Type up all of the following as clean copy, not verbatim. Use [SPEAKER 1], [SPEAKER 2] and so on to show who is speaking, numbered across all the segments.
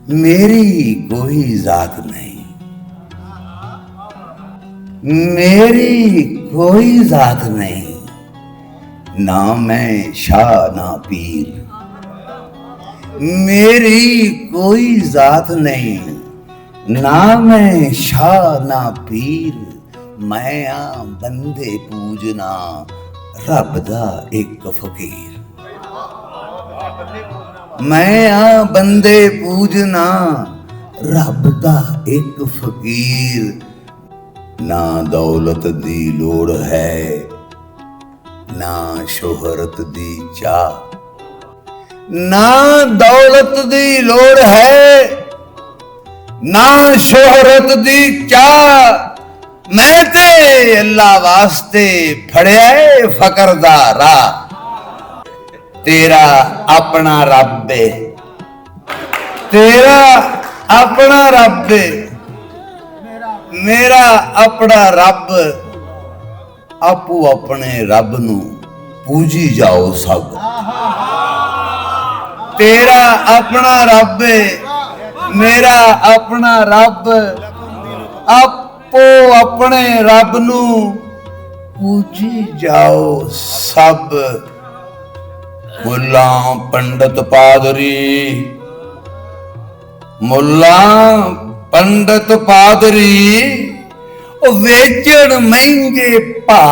[SPEAKER 1] मेरी कोई जात नहीं, मेरी कोई जात नहीं, ना मैं शाह ना पीर। मेरी कोई जात नहीं, ना मैं शाह ना पीर। मैं आ बंदे पूजना रब दा एक फकीर। मैं आ बंदे पूजना रब दा एक फकीर। ना दौलत दी लोड़ है, ना शोहरत दी चाह। ना दौलत दी लोड़ है, ना शोहरत दी चाह। मैं ते अल्लाह वास्ते फड़िया फकर दा राह। तेरा अपना रब है, तेरा अपना रब है, मेरा अपना रब। आपू अपने रब नू पूजी जाओ सब। तेरा अपना रब है, मेरा अपना रब। आपो अपने रब नू पूजी जाओ सब। मुल्ला पंडित पादरी, मुल्ला पंडित पादरी, वेचण महंगे भा।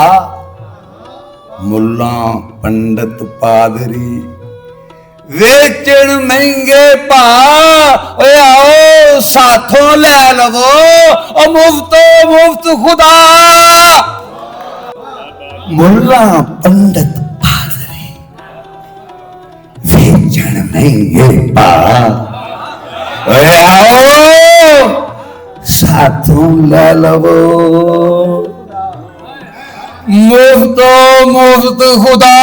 [SPEAKER 1] मुल्ला पंडित पादरी, वेचण महंगे भा। आओ साथों लै लवो मुफ्तो मुफ्त खुदा। मुल्ला पंडित पादरी, वेचण महंगे भा। आओ साथों लै लवो मुफ्तो मुफ्त खुदा।